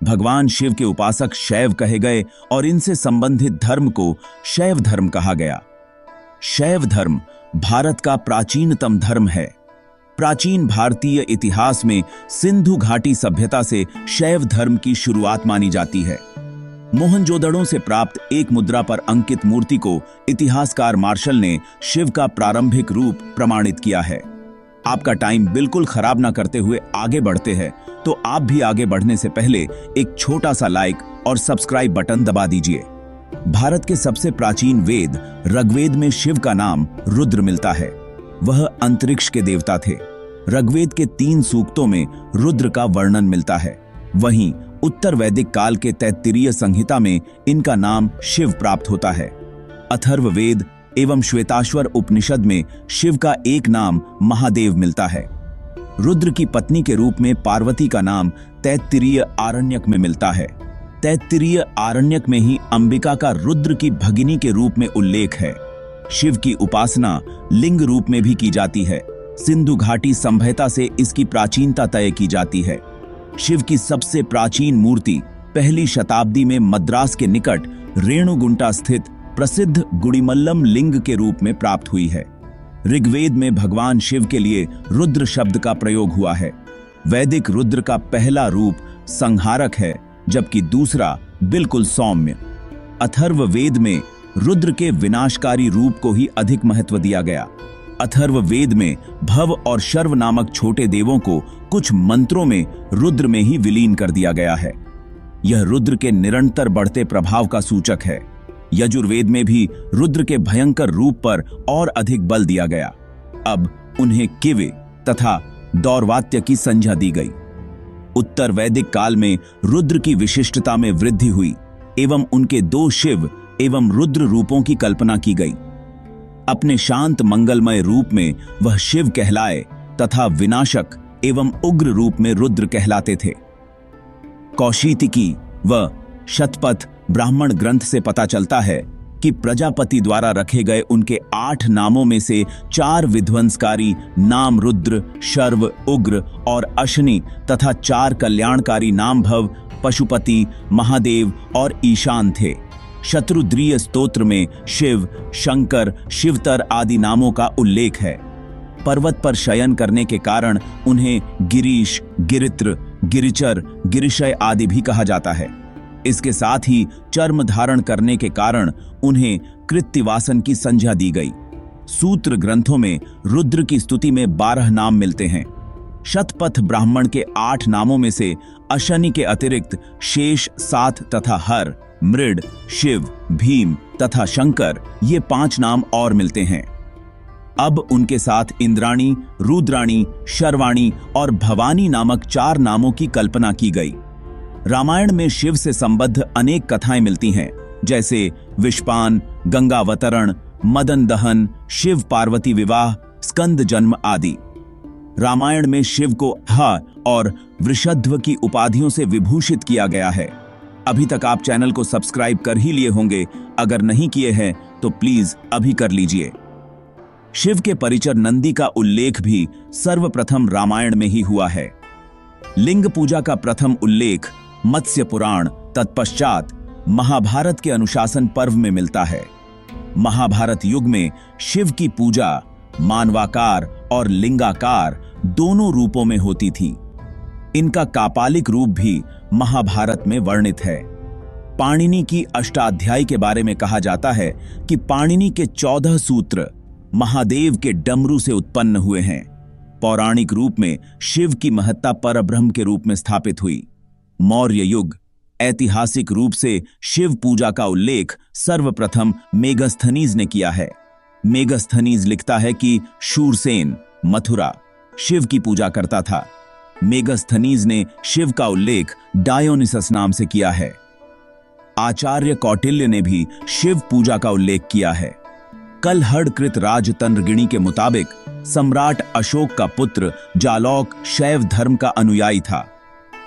भगवान शिव के उपासक शैव कहे गए और इनसे संबंधित धर्म को शैव धर्म कहा गया। शैव धर्म भारत का प्राचीनतम धर्म है। प्राचीन भारतीय इतिहास में सिंधु घाटी सभ्यता से शैव धर्म की शुरुआत मानी जाती है। मोहनजोदड़ो से प्राप्त एक मुद्रा पर अंकित मूर्ति को इतिहासकार मार्शल ने शिव का प्रारंभिक रूप प्रमाणित किया है। आपका टाइम बिल्कुल खराब ना करते हुए आगे बढ़ते हैं, तो आप भी आगे बढ़ने से पहले एक छोटा सा लाइक और सब्सक्राइब बटन दबा दीजिए। भारत के सबसे प्राचीन वेद ऋग्वेद में शिव का नाम रुद्र मिलता है। वह अंतरिक्ष के देवता थे। ऋग्वेद के 3 सूक्तों में रुद्र का वर्णन मिलता है। वहीं उत्तर वैदिक काल के तैत्तिरीय संहिता में इनका नाम शिव प्राप्त होता है। अथर्ववेद एवं श्वेताश्वर उपनिषद में शिव का एक नाम महादेव मिलता है। रुद्र की पत्नी के रूप में पार्वती का नाम तैत्तिरीय आरण्यक में मिलता है। तैत्तिरीय आरण्यक में ही अंबिका का रुद्र की भगिनी के रूप में उल्लेख है। शिव की उपासना लिंग रूप में भी की जाती है। सिंधु घाटी सभ्यता से इसकी प्राचीनता तय की जाती है। शिव की सबसे प्राचीन मूर्ति 1ली शताब्दी में मद्रास के निकट रेणुगुंटा स्थित प्रसिद्ध गुड़िमल्लम लिंग के रूप में प्राप्त हुई है। ऋग्वेद में भगवान शिव के लिए रुद्र शब्द का प्रयोग हुआ है। वैदिक रुद्र का पहला रूप संहारक है, जबकि दूसरा बिल्कुल सौम्य। अथर्ववेद में रुद्र के विनाशकारी रूप को ही अधिक महत्व दिया गया। अथर्ववेद में भव और शर्व नामक छोटे देवों को कुछ मंत्रों में रुद्र में ही विलीन कर दिया गया है। यह रुद्र के निरंतर बढ़ते प्रभाव का सूचक है। यजुर्वेद में भी रुद्र के भयंकर रूप पर और अधिक बल दिया गया। अब उन्हें किवे तथा दौर्वात्य की संज्ञा दी गई। उत्तर वैदिक काल में रुद्र की विशिष्टता में वृद्धि हुई एवं उनके 2 शिव एवं रुद्र रूपों की कल्पना की गई। अपने शांत मंगलमय रूप में वह शिव कहलाए तथा विनाशक एवं उग्र रूप में रुद्र कहलाते थे। कौशीतकी व शतपथ ब्राह्मण ग्रंथ से पता चलता है कि प्रजापति द्वारा रखे गए उनके 8 नामों में से 4 विध्वंसकारी नाम रुद्र, शर्व, उग्र और अशनि तथा 4 कल्याणकारी नाम भव, पशुपति, महादेव और ईशान थे। शत्रुद्रीय स्तोत्र में शिव, शंकर, शिवतर आदि नामों का उल्लेख है। पर्वत पर शयन करने के कारण उन्हें गिरीश, गिरित्र, गिरिचर, गिरिशय आदि भी कहा जाता है। इसके साथ ही चर्म धारण करने के कारण उन्हें कृत्तिवासन की संज्ञा दी गई। सूत्र ग्रंथों में रुद्र की स्तुति में 12 नाम मिलते हैं। शतपथ ब्राह्मण के 8 नामों में से अशनि के अतिरिक्त शेष, सात तथा हर, मृड, शिव, भीम तथा शंकर ये 5 नाम और मिलते हैं। अब उनके साथ इंद्राणी, रुद्राणी, शर्वाणी और भवानी नामक 4 नामों की कल्पना की गई। रामायण में शिव से संबद्ध अनेक कथाएं मिलती हैं, जैसे विषपान, गंगावतरण, मदन दहन, शिव पार्वती विवाह, स्कंद जन्म आदि। रामायण में शिव को ह और वृषध्व की उपाधियों से विभूषित किया गया है। अभी तक आप चैनल को सब्सक्राइब कर ही लिए होंगे, अगर नहीं किए हैं तो प्लीज अभी कर लीजिए। शिव के परिचर नंदी का उल्लेख भी सर्वप्रथम रामायण में ही हुआ है। लिंग पूजा का प्रथम उल्लेख मत्स्य पुराण तत्पश्चात महाभारत के अनुशासन पर्व में मिलता है। महाभारत युग में शिव की पूजा मानवाकार और लिंगाकार दोनों रूपों में होती थी। इनका कापालिक रूप भी महाभारत में वर्णित है। पाणिनि की अष्टाध्यायी के बारे में कहा जाता है कि पाणिनि के 14 सूत्र महादेव के डमरू से उत्पन्न हुए हैं। पौराणिक रूप में शिव की महत्ता परब्रह्म के रूप में स्थापित हुई। मौर्य युग ऐतिहासिक रूप से शिव पूजा का उल्लेख सर्वप्रथम मेगस्थनीज ने किया है। मेगस्थनीज लिखता है कि शूरसेन मथुरा शिव की पूजा करता था। मेगस्थनीज ने शिव का उल्लेख डायोनिसस नाम से किया है। आचार्य कौटिल्य ने भी शिव पूजा का उल्लेख किया है। कलहड़कृत राजतंत्रगिणी के मुताबिक सम्राट अशोक का पुत्र जालौक शैव धर्म का अनुयायी था।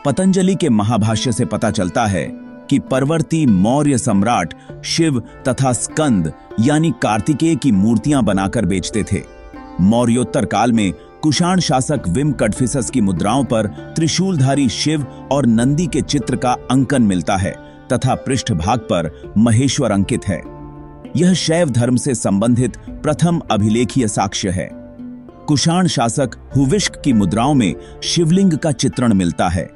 पतंजलि के महाभाष्य से पता चलता है कि परवर्ती मौर्य सम्राट शिव तथा स्कंद यानी कार्तिकेय की मूर्तियां बनाकर बेचते थे। मौर्योत्तर काल में कुषाण शासक विम कडफिसस की मुद्राओं पर त्रिशूलधारी शिव और नंदी के चित्र का अंकन मिलता है तथा पृष्ठभाग पर महेश्वर अंकित है। यह शैव धर्म से संबंधित प्रथम अभिलेखीय साक्ष्य है। कुषाण शासक हुविष्क की मुद्राओं में शिवलिंग का चित्रण मिलता है।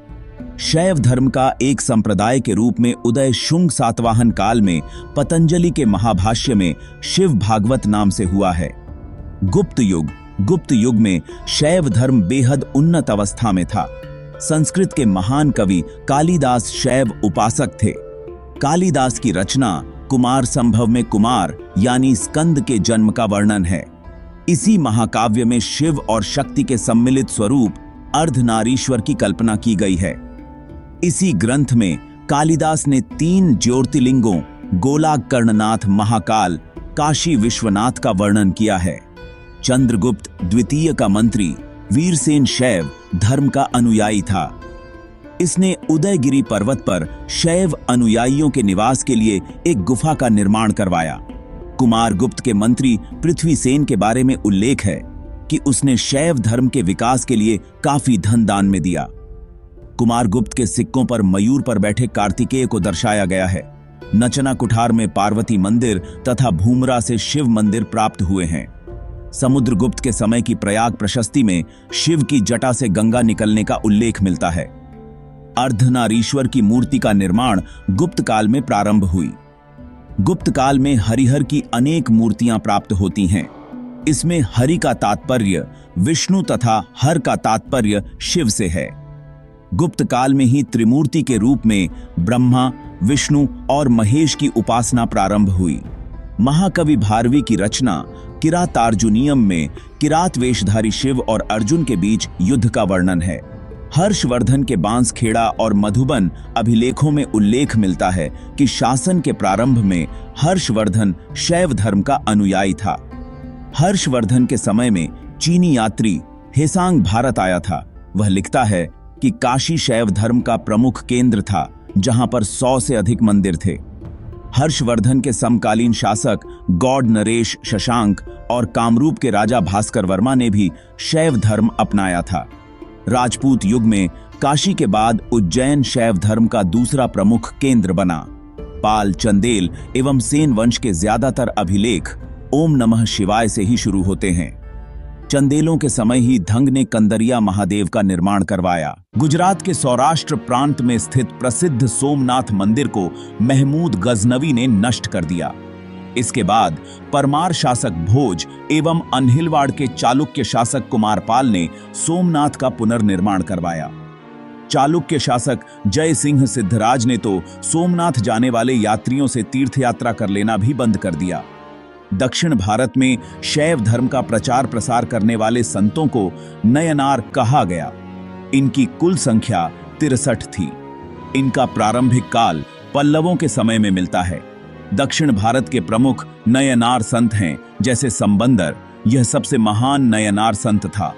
शैव धर्म का एक संप्रदाय के रूप में उदय शुंग सातवाहन काल में पतंजलि के महाभाष्य में शिव भागवत नाम से हुआ है। गुप्त युग में शैव धर्म बेहद उन्नत अवस्था में था। संस्कृत के महान कवि कालिदास शैव उपासक थे। कालिदास की रचना कुमार संभव में कुमार यानी स्कंद के जन्म का वर्णन है। इसी महाकाव्य में शिव और शक्ति के सम्मिलित स्वरूप अर्धनारीश्वर की कल्पना की गई है। इसी ग्रंथ में कालिदास ने 3 ज्योतिर्लिंगों गोलाग कर्णनाथ महाकाल, काशी विश्वनाथ का वर्णन किया है। चंद्रगुप्त द्वितीय का मंत्री वीरसेन शैव धर्म का अनुयायी था। इसने उदयगिरि पर्वत पर शैव अनुयायियों के निवास के लिए एक गुफा का निर्माण करवाया। कुमारगुप्त के मंत्री पृथ्वीसेन के बारे में उल्लेख है कि उसने शैव धर्म के विकास के लिए काफी धन दान में दिया। कुमारगुप्त के सिक्कों पर मयूर पर बैठे कार्तिकेय को दर्शाया गया है। नचना कुठार में पार्वती मंदिर तथा भूमरा से शिव मंदिर प्राप्त हुए हैं। समुद्रगुप्त के समय की प्रयाग प्रशस्ति में शिव की जटा से गंगा निकलने का उल्लेख मिलता है। अर्धनारीश्वर की मूर्ति का निर्माण गुप्त काल में प्रारंभ हुई। गुप्त काल में हरिहर की अनेक मूर्तियां प्राप्त होती हैं। इसमें हरि का तात्पर्य विष्णु तथा हर का तात्पर्य शिव से है। गुप्त काल में ही त्रिमूर्ति के रूप में ब्रह्मा, विष्णु और महेश की उपासना प्रारंभ हुई। महाकवि भारवी की रचना किरातार्जुनीयम में किरात वेशधारी शिव और अर्जुन के बीच युद्ध का वर्णन है। हर्षवर्धन के बांसखेड़ा और मधुबन अभिलेखों में उल्लेख मिलता है कि शासन के प्रारंभ में हर्षवर्धन शैव धर्म का अनुयायी था। हर्षवर्धन के समय में चीनी यात्री हेसांग भारत आया था। वह लिखता है कि काशी शैव धर्म का प्रमुख केंद्र था, जहां पर 100 से अधिक मंदिर थे। हर्षवर्धन के समकालीन शासक गौड़ नरेश शशांक और कामरूप के राजा भास्कर वर्मा ने भी शैव धर्म अपनाया था। राजपूत युग में काशी के बाद उज्जैन शैव धर्म का दूसरा प्रमुख केंद्र बना। पाल, चंदेल एवं सेन वंश के ज्यादातर अभिलेख ओम नमः शिवाय से ही शुरू होते हैं। चंदेलों के समय ही धंग ने कंदरिया महादेव का निर्माण करवाया। गुजरात के सौराष्ट्र प्रांत में स्थित प्रसिद्ध सोमनाथ मंदिर को महमूद गजनवी ने नष्ट कर दिया। इसके बाद परमार शासक भोज एवं अनहिलवाड़ के चालुक्य शासक कुमारपाल ने सोमनाथ का पुनर्निर्माण करवाया। चालुक्य शासक जय सिंह सिद्धराज ने तो सोमनाथ जाने वाले यात्रियों से तीर्थयात्रा कर लेना भी बंद कर दिया। दक्षिण भारत में शैव धर्म का प्रचार प्रसार करने वाले संतों को नयनार कहा गया। इनकी कुल संख्या 63 थी। इनका प्रारंभिक काल पल्लवों के समय में मिलता है। दक्षिण भारत के प्रमुख नयनार संत हैं, जैसे संबंदर। यह सबसे महान नयनार संत था।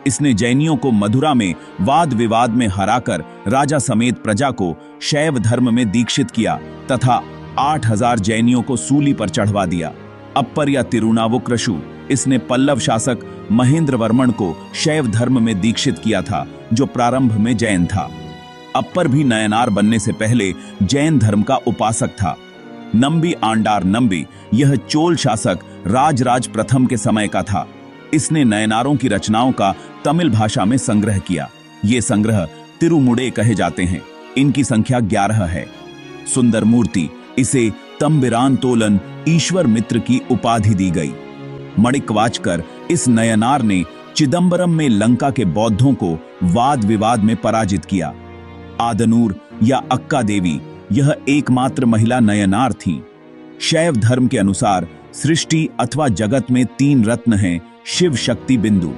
इसने जैनियों को मथुरा में वाद विवाद में हराकर राजा समेत प्रजा को शैव धर्म में दीक्षित किया तथा 8000 जैनियों को सूली पर चढ़वा दिया। अप्पर या तिरुनावुक्रशु, इसने पल्लव शासक महेंद्र वर्मन को शैव धर्म में दीक्षित किया था, जो प्रारंभ में जैन था। अप्पर भी नयनार बनने से पहले जैन धर्म का उपासक था। नंबी आंडार नंबी, यह चोल शासक राजराज प्रथम के समय का था। इसने नयनारों की रचनाओं का तमिल भाषा में संग्रह किया। ये संग्रह तिरुमुड़े कहे जाते हैं। इनकी संख्या 11 है। सुंदर मूर्ति, इसे तंबिरान तोलन ईश्वर मित्र की उपाधि दी गई। मणिकवाचकर, इस नयनार ने चिदंबरम में लंका के बौद्धों को वाद विवाद में पराजित किया। आदनूर या अक्का देवी, यह एकमात्र महिला नयनार थी। शैव धर्म के अनुसार सृष्टि अथवा जगत में 3 रत्न हैं, शिव, शक्ति, बिंदु।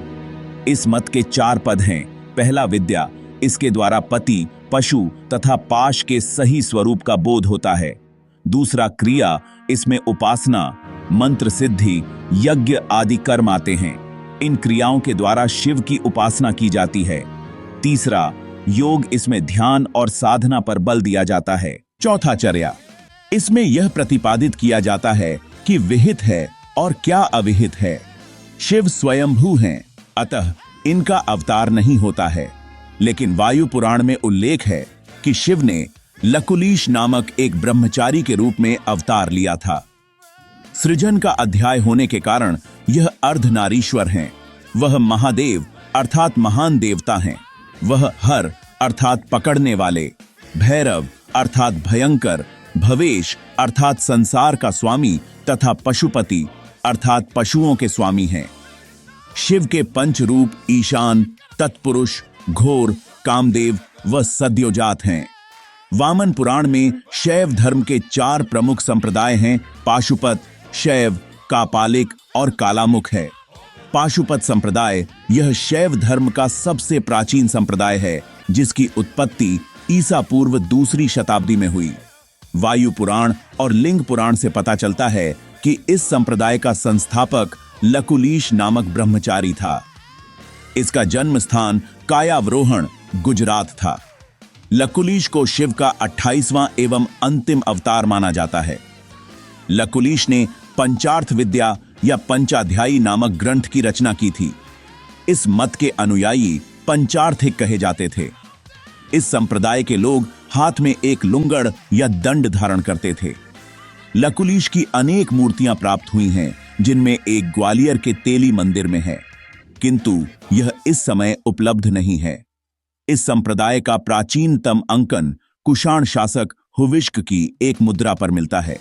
इस मत के 4 पद हैं। पहला विद्या, इसके द्वारा पति, पशु तथा पाश के सही स्वरूप का बोध होता है। दूसरा क्रिया, इसमें उपासना, मंत्र सिद्धि, यज्ञ आदि कर्म आते हैं। इन क्रियाओं के द्वारा शिव की उपासना की जाती है। तीसरा योग, इसमें ध्यान और साधना पर बल दिया जाता है। चौथा चर्या, इसमें यह प्रतिपादित किया जाता है कि विहित है और क्या अविहित है। शिव स्वयंभू हैं, अतः इनका अवतार नहीं होता है, लेकिन वायु पुराण में उल्लेख है कि शिव ने लकुलीश नामक एक ब्रह्मचारी के रूप में अवतार लिया था। सृजन का अध्याय होने के कारण यह अर्धनारीश्वर हैं। वह महादेव अर्थात महान देवता हैं। वह हर अर्थात पकड़ने वाले, भैरव अर्थात भयंकर, भवेश अर्थात संसार का स्वामी तथा पशुपति अर्थात पशुओं के स्वामी हैं। शिव के पंच रूप ईशान, तत्पुरुष, घोर, कामदेव व सद्योजात हैं। वामन पुराण में शैव धर्म के 4 प्रमुख संप्रदाय हैं। पाशुपत, शैव, कापालिक और कालामुख है। पाशुपत संप्रदाय यह शैव धर्म का सबसे प्राचीन संप्रदाय है, जिसकी उत्पत्ति ईसा पूर्व 2री शताब्दी में हुई। वायु पुराण और लिंग पुराण से पता चलता है कि इस संप्रदाय का संस्थापक लकुलीश नामक ब्रह्मचारी था। इसका जन्म स्थान कायावरोहण, गुजरात था। लकुलीश को शिव का 28वां एवं अंतिम अवतार माना जाता है। लकुलीश ने पंचार्थ विद्या या पंचाध्यायी नामक ग्रंथ की रचना की थी। इस मत के अनुयायी पंचार्थिक कहे जाते थे। इस संप्रदाय के लोग हाथ में एक लुंगड़ या दंड धारण करते थे। लकुलीश की अनेक मूर्तियां प्राप्त हुई हैं, जिनमें एक ग्वालियर के तेली मंदिर में है, किंतु यह इस समय उपलब्ध नहीं है। इस संप्रदाय का प्राचीनतम अंकन कुषाण शासक हुविष्क की एक मुद्रा पर मिलता है।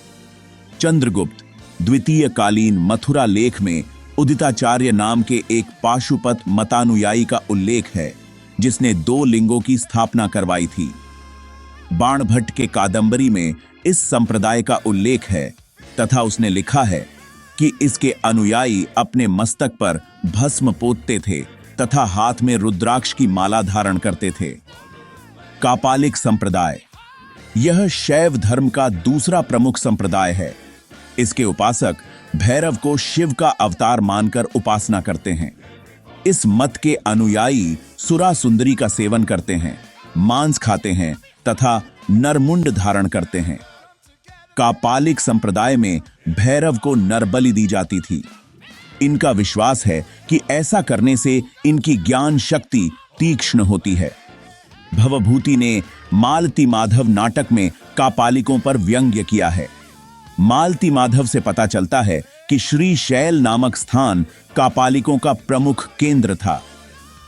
चंद्रगुप्त द्वितीय कालीन मथुरा लेख में उदिताचार्य नाम के एक पाशुपत मतानुयायी का उल्लेख है, जिसने 2 लिंगों की स्थापना करवाई थी। बाणभट्ट के कादंबरी में इस संप्रदाय का उल्लेख है तथा उसने लिखा है कि इसके अनुयायी अपने मस्तक पर भस्म पोतते थे तथा हाथ में रुद्राक्ष की माला धारण करते थे। कापालिक संप्रदाय यह शैव धर्म का दूसरा प्रमुख संप्रदाय है। इसके उपासक भैरव को शिव का अवतार मानकर उपासना करते हैं। इस मत के अनुयायी सुरा सुंदरी का सेवन करते हैं, मांस खाते हैं तथा नरमुंड धारण करते हैं। कापालिक संप्रदाय में भैरव को नरबलि दी जाती थी। इनका विश्वास है कि ऐसा करने से इनकी ज्ञान शक्ति तीक्ष्ण होती है। भवभूति ने मालती माधव नाटक में कापालिकों पर व्यंग्य किया है। मालती माधव से पता चलता है कि श्री शैल नामक स्थान कापालिकों का प्रमुख केंद्र था।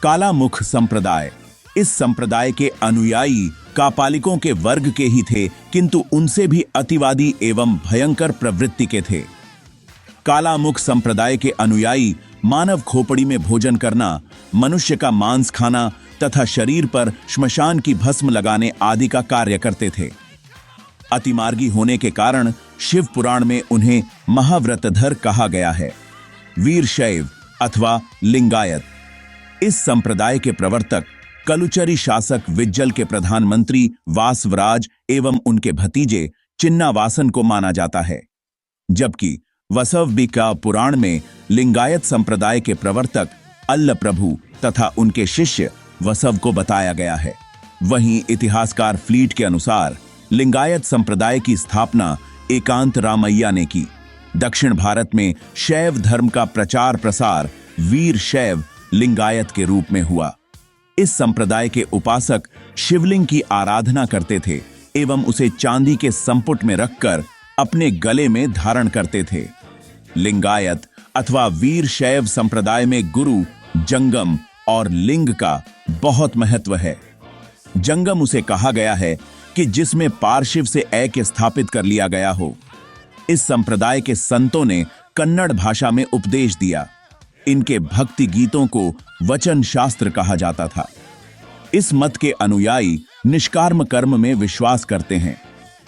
कालामुख संप्रदाय इस संप्रदाय के अनुयायी कापालिकों के वर्ग के ही थे, किंतु उनसे भी अतिवादी एवं भयंकर प्रवृत्ति के थे। कालामुख संप्रदाय के अनुयायी मानव खोपड़ी में भोजन करना, मनुष्य का मांस खाना तथा शरीर पर श्मशान की भस्म लगाने आदि का कार्य करते थे। अतिमार्गी होने के कारण शिव पुराण में उन्हें महाव्रतधर कहा गया है। वीरशैव अथवा लिंगायत इस संप्रदाय के प्रवर्तक कलुचरी शासक विज्जल के प्रधानमंत्री वासवराज एवं उनके भतीजे चिन्नावासन को माना जाता है, जबकि वसवबिका पुराण में लिंगायत संप्रदाय के प्रवर्तक अल्ल प्रभु तथा उनके शिष्य वसव को बताया गया है। वहीं इतिहासकार फ्लीट के अनुसार लिंगायत संप्रदाय की स्थापना एकांत रामैया ने की। दक्षिण भारत में शैव धर्म का प्रचार प्रसार वीर शैव लिंगायत के रूप में हुआ। इस संप्रदाय के उपासक शिवलिंग की आराधना करते थे एवं उसे चांदी के संपुट में रखकर अपने गले में धारण करते थे। लिंगायत अथवा वीर शैव संप्रदाय में गुरु, जंगम और लिंग का बहुत महत्व है। जंगम उसे कहा गया है कि जिसमें पार्शिव से ऐक्य स्थापित कर लिया गया हो। इस संप्रदाय के संतों ने कन्नड़ भाषा में उपदेश दिया। इनके भक्ति गीतों को वचन शास्त्र कहा जाता था। इस मत के अनुयायी निष्काम कर्म में विश्वास करते हैं,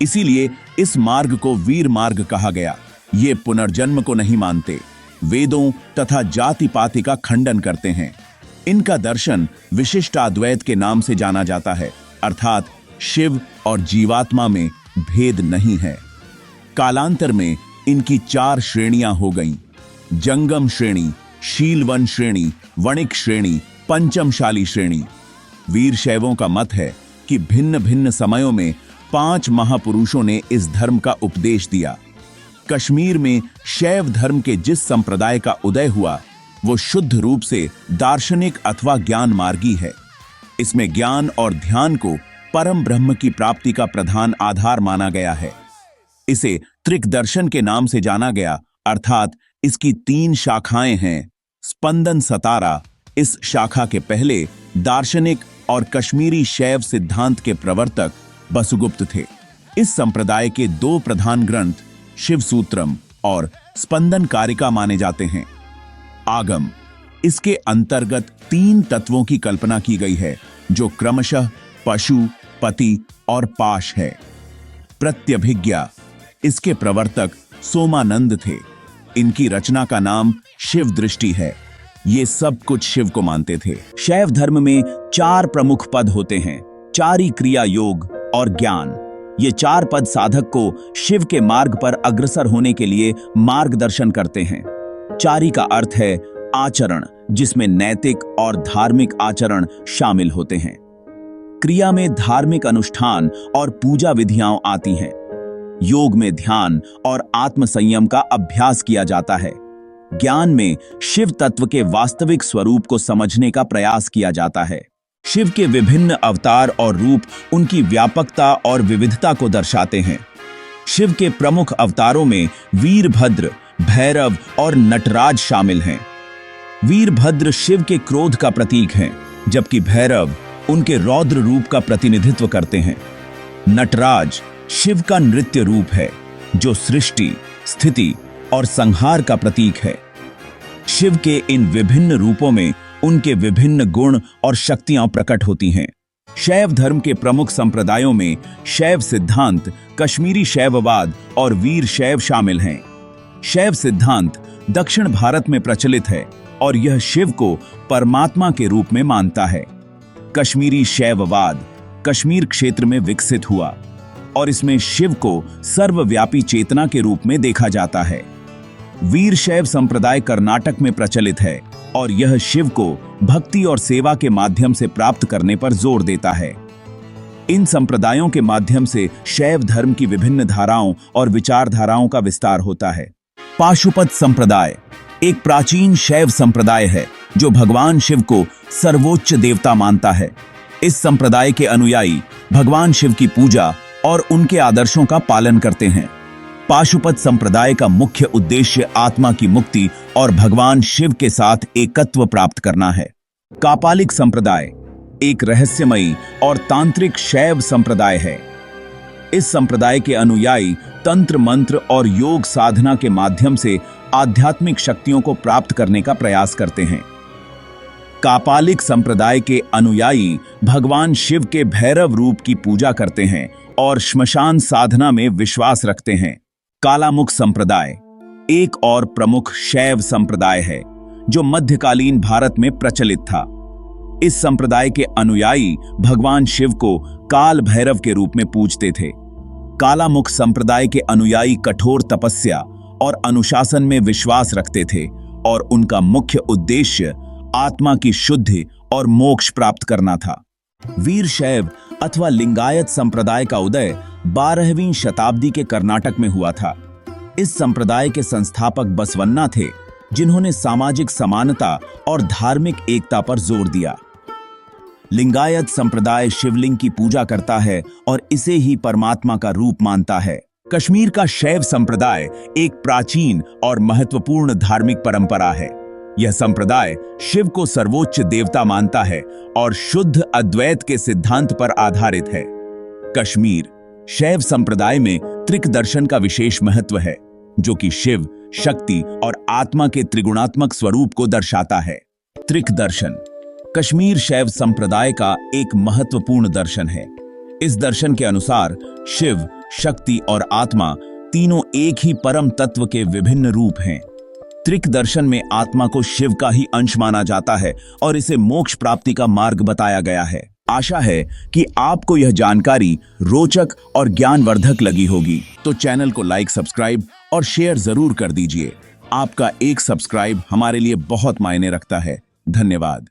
इसीलिए इस मार्ग को वीर मार्ग कहा गया। ये पुनर्जन्म को नहीं मानते, वेदों तथा जाति पाति का खंडन करते हैं। इनका दर्शन विशिष्टाद्वैत के नाम से जाना जाता है, अर्थात शिव और जीवात्मा में भेद नहीं है। कालांतर में इनकी 4 श्रेणियां हो गईं: जंगम श्रेणी, शीलवन श्रेणी, वणिक श्रेणी, पंचमशाली श्रेणी। वीर शैवों का मत है कि भिन्न भिन्न समयों में 5 महापुरुषों ने इस धर्म का उपदेश दिया। कश्मीर में शैव धर्म के जिस संप्रदाय का उदय हुआ वो शुद्ध रूप से दार्शनिक अथवा ज्ञान मार्गी है। इसमें ज्ञान और ध्यान को परम ब्रह्म की प्राप्ति का प्रधान आधार माना गया है। इसे त्रिक दर्शन के नाम से जाना गया, अर्थात इसकी 3 शाखाएं हैं। स्पंदन सतारा इस शाखा के पहले दार्शनिक और कश्मीरी शैव सिद्धांत के प्रवर्तक बसुगुप्त थे। इस संप्रदाय के 2 प्रधान ग्रंथ शिव सूत्रम और स्पंदन कारिका माने जाते हैं। आगम, इसके अंतर्गत 3 तत्वों की कल्पना की गई है, जो क्रमशः पशु, पति और पाश है। प्रत्यभिज्ञा, इसके प्रवर्तक सोमानंद थे। इनकी रचना का नाम शिव दृष्टि है। ये सब कुछ शिव को मानते थे। शैव धर्म में 4 प्रमुख पद होते हैं: चारी, क्रिया, योग और ज्ञान। ये 4 पद साधक को शिव के मार्ग पर अग्रसर होने के लिए मार्गदर्शन करते हैं। चारी का अर्थ है आचरण, जिसमें नैतिक और धार्मिक आचरण शामिल होते हैं। क्रिया में धार्मिक अनुष्ठान और पूजा विधियां आती हैं। योग में ध्यान और आत्म संयम का अभ्यास किया जाता है। ज्ञान में शिव तत्व के वास्तविक स्वरूप को समझने का प्रयास किया जाता है। शिव के विभिन्न अवतार और रूप उनकी व्यापकता और विविधता को दर्शाते हैं। शिव के प्रमुख अवतारों में वीरभद्र, भैरव और नटराज शामिल हैं। वीरभद्र शिव के क्रोध का प्रतीक हैं, जबकि भैरव उनके रौद्र रूप का प्रतिनिधित्व करते हैं। नटराज शिव का नृत्य रूप है, जो सृष्टि, स्थिति और संहार का प्रतीक है। शिव के इन विभिन्न रूपों में उनके विभिन्न गुण और शक्तियां प्रकट होती हैं। शैव धर्म के प्रमुख संप्रदायों में शैव सिद्धांत, कश्मीरी शैववाद और वीर शैव शामिल हैं। शैव सिद्धांत दक्षिण भारत में प्रचलित है और यह शिव को परमात्मा के रूप में मानता है। कश्मीरी शैववाद कश्मीर क्षेत्र में विकसित हुआ और इसमें शिव को सर्वव्यापी चेतना के रूप में देखा जाता है। वीरशैव संप्रदाय कर्नाटक में प्रचलित है और यह शिव को भक्ति और सेवा के माध्यम से प्राप्त करने पर जोर देता है। इन संप्रदायों के माध्यम से शैव धर्म की विभिन्न धाराओं और विचारधाराओं का विस्तार होता है। पाशुपत संप्रदाय एक प्राचीन शैव संप्रदाय है जो भगवान शिव को सर्वोच्च देवता मानता है। इस संप्रदाय के अनुयायी भगवान शिव की पूजा और उनके आदर्शों का पालन करते हैं। पाशुपत संप्रदाय का मुख्य उद्देश्य आत्मा की मुक्ति और भगवान शिव के साथ एकत्व प्राप्त करना है। कापालिक संप्रदाय एक रहस्यमयी और तांत्रिक शैव संप्रदाय है। इस संप्रदाय के अनुयायी तंत्र मंत्र और योग साधना के माध्यम से आध्यात्मिक शक्तियों को प्राप्त करने का प्रयास करते हैं। कापालिक संप्रदाय के अनुयायी भगवान शिव के भैरव रूप की पूजा करते हैं और श्मशान साधना में विश्वास रखते हैं। कालामुख संप्रदाय एक और प्रमुख शैव संप्रदाय है जो मध्यकालीन भारत में प्रचलित था। इस संप्रदाय के अनुयायी भगवान शिव को काल भैरव के रूप में पूजते थे। कालामुख संप्रदाय के अनुयायी कठोर तपस्या और अनुशासन में विश्वास रखते थे और उनका मुख्य उद्देश्य आत्मा की शुद्धि और मोक्ष प्राप्त करना था। वीरशैव अथवा लिंगायत संप्रदाय का उदय 12वीं शताब्दी के कर्नाटक में हुआ था। इस संप्रदाय के संस्थापक बसवन्ना थे, जिन्होंने सामाजिक समानता और धार्मिक एकता पर जोर दिया। लिंगायत संप्रदाय शिवलिंग की पूजा करता है और इसे ही परमात्मा का रूप मानता है। कश्मीर का शैव संप्रदाय एक प्राचीन और महत्वपूर्ण धार्मिक परंपरा है। यह संप्रदाय शिव को सर्वोच्च देवता मानता है और शुद्ध अद्वैत के सिद्धांत पर आधारित है। कश्मीर शैव संप्रदाय में त्रिक दर्शन का विशेष महत्व है, जो कि शिव, शक्ति और आत्मा के त्रिगुणात्मक स्वरूप को दर्शाता है। त्रिक दर्शन कश्मीर शैव संप्रदाय का एक महत्वपूर्ण दर्शन है। इस दर्शन के अनुसार शिव, शक्ति और आत्मा तीनों एक ही परम तत्व के विभिन्न रूप हैं। त्रिक दर्शन में आत्मा को शिव का ही अंश माना जाता है और इसे मोक्ष प्राप्ति का मार्ग बताया गया है। आशा है कि आपको यह जानकारी रोचक और ज्ञानवर्धक लगी होगी, तो चैनल को लाइक, सब्सक्राइब और शेयर जरूर कर दीजिए। आपका एक सब्सक्राइब हमारे लिए बहुत मायने रखता है। धन्यवाद।